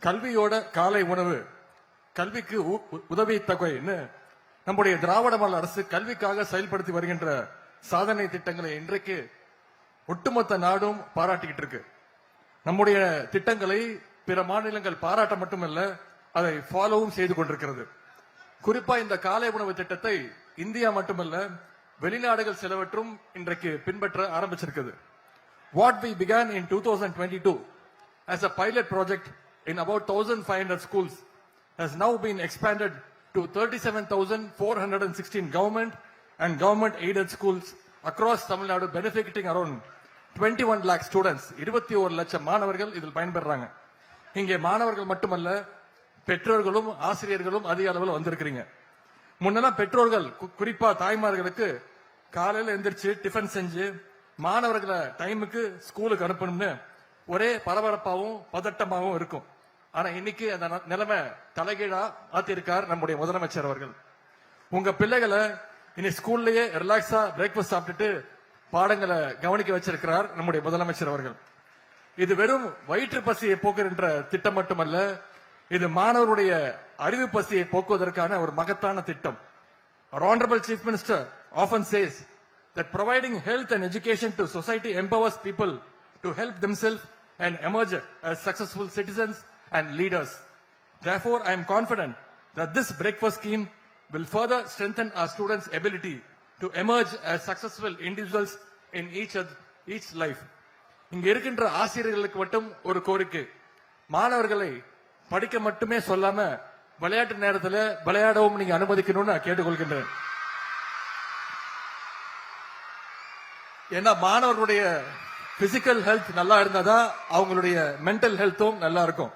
கல்வியோட காலை உணவு, கல்விக்கு உதவி தொகைன்னு நம்முடைய திராவிட மாடல் அரசு கல்விக்காக செயல்படுத்தி வருகின்ற சாதனை திட்டங்களை இன்றைக்கு ஒட்டுமொத்த நாடும் பாராட்டிக்கிட்டு இருக்கு. நம்முடைய திட்டங்களை பிற மாநிலங்கள் பாராட்ட மட்டுமல்ல, அதை ஃபாலோவும் செய்து கொண்டிருக்கிறது. குறிப்பா இந்த காலை உணவு திட்டத்தை இந்தியா மட்டுமல்ல, வெளிநாடுகள் சிலவற்றும் இன்றைக்கு பின்பற்ற ஆரம்பிச்சிருக்குது. What we began in 2022 as a pilot project in about 1,500 schools has now been expanded to 37,416 government and government aided schools across Tamil Nadu, benefiting around 21 lakh students. 21 லட்சம் மாணவர்கள் இதில் பயன்பெறாங்க. இங்கே மாணவர்கள் மட்டுமல்ல, பெற்றோர்களும் ஆசிரியர்களும் அதிக அளவில் வந்திருக்கிறீங்க. முன்னெல்லாம் பெற்றோர்கள் குறிப்பா தாய்மார்களுக்கு காலையில எந்திரிச்சு டிஃபன் செஞ்சு மாணவர்களை டைமுக்கு ஸ்கூலுக்கு அனுப்பணும்னு ஒரே பரபரப்பாகவும் பதட்டமாகவும் இருக்கும். ஆனா இன்னைக்கு அந்த நிலைமை தலைகீழா மாத்திருக்கார் நம்முடைய முதலமைச்சர் அவர்கள். உங்க பிள்ளைகளை இனி ஸ்கூல்லயே ரிலாக்ஸா பிரேக்ஃபாஸ்ட் சாப்பிட்டுட்டு பாடங்களை கவனிக்க வச்சிருக்கிறார் நம்முடைய முதலமைச்சர் அவர்கள். இது வெறும் வயிற்று பசியை போக்குகின்ற திட்டம் மட்டுமல்ல, இது மாணவருடைய அறிவு பசியை போக்குவதற்கான ஒரு மகத்தான திட்டம். Our Honorable Chief Minister often says that providing health and education to society empowers people to help themselves and emerge as successful citizens and leaders. Therefore, I am confident that this breakfast scheme will further strengthen our students' ability to emerge as successful individuals in each life. இங்க இருக்கின்ற ஆசிரியர்களுக்கு மட்டும் ஒரு கோரிக்கை, மாணவர்களை படிக்க மட்டுமே சொல்லாம விளையாட்டு நேரத்தில் விளையாடவும் நீங்க அனுமதிக்கணும்னு நான் கேட்டுக்கொள்கின்றேன். ஏன்னா மாணவர்களுடைய பிசிக்கல் ஹெல்த் நல்லா இருந்தாதான் அவங்களுடைய மென்டல் ஹெல்த்தும் நல்லா இருக்கும்.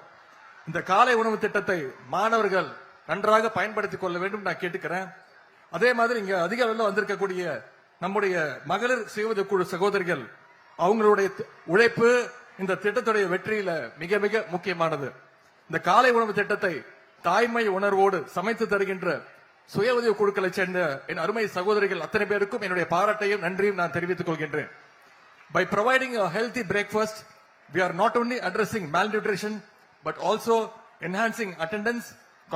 இந்த காலை உணவு திட்டத்தை மாணவர்கள் நன்றாக பயன்படுத்திக் கொள்ள வேண்டும் நான் கேட்டுக்கிறேன். அதே மாதிரி இங்க அதிக அளவில் வந்திருக்கக்கூடிய நம்முடைய மகளிர் சுய குழு சகோதரிகள், அவங்களுடைய உழைப்பு இந்த திட்டத்துடைய வெற்றியில மிக மிக முக்கியமானது. இந்த காலை உணவு திட்டத்தை தாய்மை உணர்வோடு சமைத்து தருகின்ற சுய உதவி குழுக்களை சேர்ந்த என் அருமை சகோதரிகள் அத்தனை பேருக்கும் என்னுடைய பாராட்டையும் நன்றியும் நான் தெரிவித்துக் கொள்கின்றேன். By providing a healthy breakfast, we are not only addressing malnutrition but also enhancing attendance,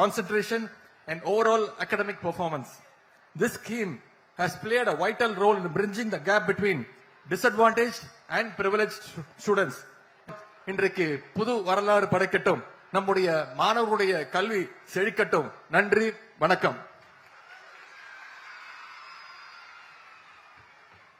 concentration and overall academic performance. This scheme has played a vital role in bridging the gap between disadvantaged and privileged students. இன்றைக்கு புது வரலாறு படைக்கட்டும், நம்முடைய மாணவர்களுடைய கல்வி செழிக்கட்டும். நன்றி, வணக்கம்.